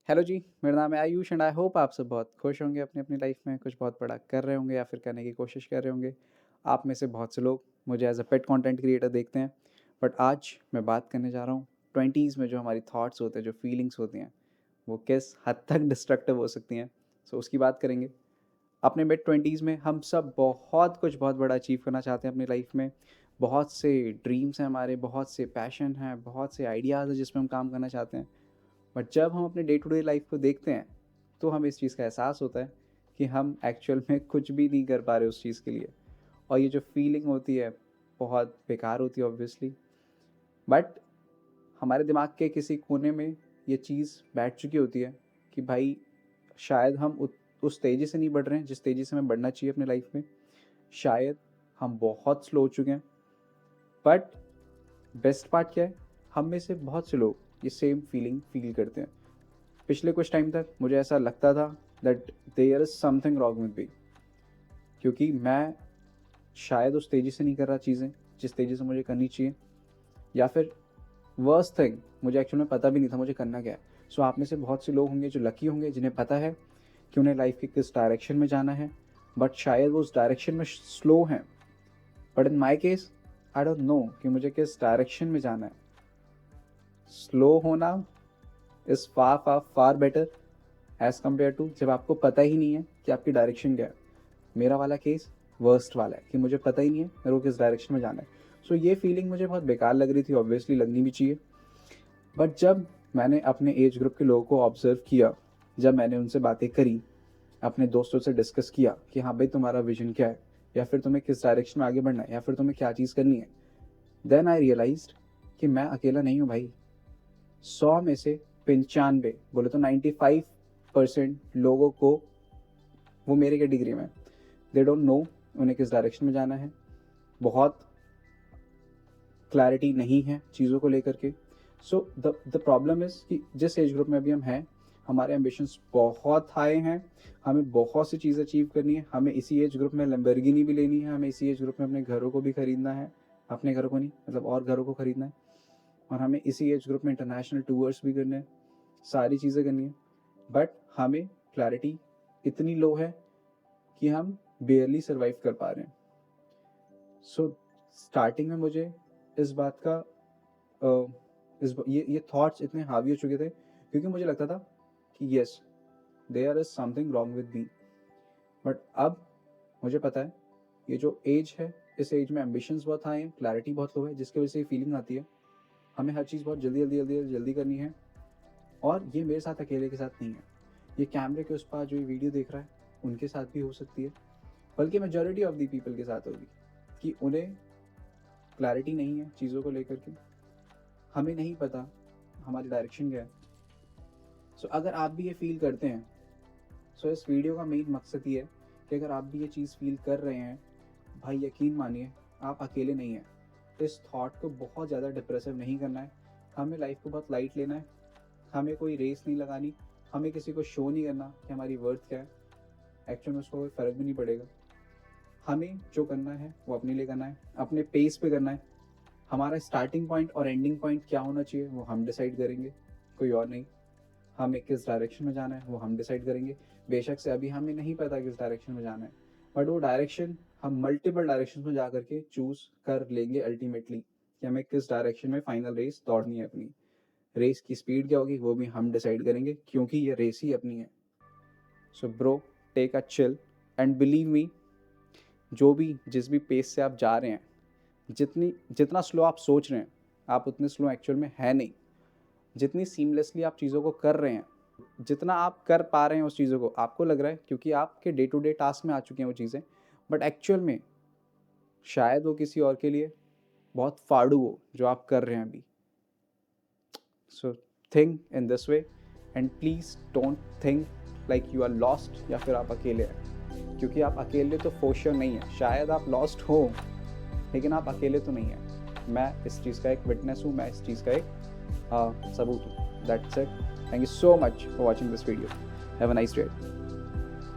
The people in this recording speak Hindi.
हेलो जी, मेरा नाम है आयुष एंड आई होप आप सब बहुत खुश होंगे अपनी अपनी लाइफ में, कुछ बहुत बड़ा कर रहे होंगे या फिर करने की कोशिश कर रहे होंगे। आप में से बहुत से लोग मुझे as a pet content creator देखते हैं, बट आज मैं बात करने जा रहा हूँ 20s में जो हमारी थॉट्स होते हैं, जो फीलिंग्स होती हैं, वो किस हद तक डिस्ट्रक्टिव हो सकती हैं। सो उसकी बात करेंगे। अपने मिड 20s में हम सब बहुत कुछ बहुत बड़ा अचीव करना चाहते हैं अपनी लाइफ में। बहुत से ड्रीम्स हैं हमारे, बहुत से पैशन हैं, बहुत से आइडियाज़ हैं जिसमें हम काम करना चाहते हैं। बट जब हम अपने डे टू डे लाइफ को देखते हैं तो हमें इस चीज़ का एहसास होता है कि हम एक्चुअल में कुछ भी नहीं कर पा रहे उस चीज़ के लिए। और ये जो फीलिंग होती है बहुत बेकार होती है ऑब्वियसली। बट हमारे दिमाग के किसी कोने में ये चीज़ बैठ चुकी होती है कि भाई शायद हम उस तेज़ी से नहीं बढ़ रहे हैं जिस तेज़ी से हमें बढ़ना चाहिए अपने लाइफ में। शायद हम बहुत स्लो हो चुके हैं। बट बेस्ट पार्ट क्या है, हम में से बहुत से लोग ये सेम फीलिंग फील करते हैं। पिछले कुछ टाइम तक मुझे ऐसा लगता था that there is something wrong with me, क्योंकि मैं शायद उस तेज़ी से नहीं कर रहा चीज़ें जिस तेज़ी से मुझे करनी चाहिए, या फिर वर्स्ट थिंग, मुझे एक्चुअल में पता भी नहीं था मुझे करना क्या है। सो आप में से बहुत से लोग होंगे जो लकी होंगे जिन्हें पता है कि उन्हें लाइफ के किस डायरेक्शन में जाना है, बट शायद वो उस डायरेक्शन में स्लो हैं। But in my case I don't know कि मुझे किस डायरेक्शन में जाना है। स्लो होना is far far far better as compare to जब आपको पता ही नहीं है कि आपकी डायरेक्शन क्या है। मेरा वाला केस वर्स्ट वाला है कि मुझे पता ही नहीं है मेरे को किस डायरेक्शन में जाना है। सो ये फीलिंग मुझे बहुत बेकार लग रही थी, ऑब्वियसली लगनी भी चाहिए। बट जब मैंने अपने एज ग्रुप के लोगों को ऑब्जर्व किया, जब मैंने उनसे बातें करी, अपने दोस्तों से डिस्कस किया कि हाँ भाई तुम्हारा विजन क्या है, या फिर तुम्हें किस डायरेक्शन में आगे बढ़ना है, या फिर तुम्हें क्या चीज़ करनी है, देन आई रियलाइज्ड कि मैं अकेला नहीं हूँ भाई। 100 में से 95 बोले तो 95% लोगों को वो मेरे कैटेगरी में, दे डोंट नो उन्हें किस डायरेक्शन में जाना है। बहुत क्लैरिटी नहीं है चीज़ों को लेकर के। सो द प्रॉब्लम इज़ कि जिस एज ग्रुप में अभी हम हैं, हमारे एम्बिशंस बहुत हाई हैं। हमें बहुत सी चीज़ अचीव करनी है। हमें इसी एज ग्रुप में लैम्बोर्गिनी भी लेनी है। हमें इसी एज ग्रुप में अपने घरों को भी खरीदना है। अपने घरों को नहीं, मतलब और घरों को खरीदना है। और हमें इसी एज ग्रुप में इंटरनेशनल टूर्स भी करने हैं। सारी चीज़ें करनी है। बट हमें क्लैरिटी इतनी लो है कि हम बेयरली सर्वाइव कर पा रहे हैं। सो स्टार्टिंग में मुझे इस बात का ये थॉट्स इतने हावी हो चुके थे, क्योंकि मुझे लगता था कि yes, there is something wrong with me. But अब मुझे पता है ये जो एज है, इस एज में एम्बिशंस बहुत हाई हैं, क्लैरिटी बहुत लो है, जिसकी वजह से ये फीलिंग आती है हमें हर चीज़ बहुत जल्दी जल्दी जल्दी जल्दी करनी है। और ये मेरे साथ अकेले के साथ नहीं है, ये कैमरे के उस पार जो ये वीडियो देख रहा है उनके साथ भी हो सकती है, बल्कि मेजॉरिटी ऑफ द पीपल के साथ होगी कि उन्हें क्लैरिटी नहीं है चीज़ों को लेकर के। हमें नहीं पता हमारी डायरेक्शन क्या है। सो अगर आप भी ये फील करते हैं, सो इस वीडियो का मेन मकसद ये है कि अगर आप भी ये चीज़ फील कर रहे हैं, भाई यकीन मानिए आप अकेले नहीं हैं। इस थॉट को बहुत ज़्यादा डिप्रेसिव नहीं करना है। हमें लाइफ को बहुत लाइट लेना है। हमें कोई रेस नहीं लगानी। हमें किसी को शो नहीं करना कि हमारी वर्थ क्या है। एक्चुअल में उसको कोई फ़र्क भी नहीं पड़ेगा। हमें जो करना है वो अपने लिए करना है, अपने पेस पे करना है। हमारा स्टार्टिंग पॉइंट और एंडिंग पॉइंट क्या होना चाहिए वो हम डिसाइड करेंगे, कोई और नहीं। हमें किस डायरेक्शन में जाना है वो हम डिसाइड करेंगे। बेशक से अभी हमें नहीं पता किस डायरेक्शन में जाना है, बट वो डायरेक्शन हम मल्टीपल डायरेक्शन में जा करके चूज कर लेंगे अल्टीमेटली कि हमें किस डायरेक्शन में फाइनल रेस दौड़नी है। अपनी रेस की स्पीड क्या होगी वो भी हम डिसाइड करेंगे, क्योंकि ये रेस ही अपनी है। So bro, take a chill and believe me, जो भी जिस भी पेस से आप जा रहे हैं, जितना स्लो आप सोच रहे हैं, आप उतने स्लो एक्चुअल में है नहीं। जितनी सीमलेसली आप चीज़ों को कर रहे हैं, जितना आप कर पा रहे हैं उस चीज़ों को, आपको लग रहा है क्योंकि आपके डे टू डे टास्क में आ चुकी हैं वो चीज़ें, बट एक्चुअल में शायद वो किसी और के लिए बहुत फाड़ू हो जो आप कर रहे हैं अभी। So think in this way and please don't think like you are lost या फिर आप अकेले हैं, क्योंकि आप अकेले तो फॉर श्योर नहीं है। शायद आप लॉस्ट हो, लेकिन आप अकेले तो नहीं हैं। मैं इस चीज़ का एक विटनेस हूँ, मैं इस चीज़ का एक सबूत हूँ। That's it. Thank you so much for watching this video. Have a nice day.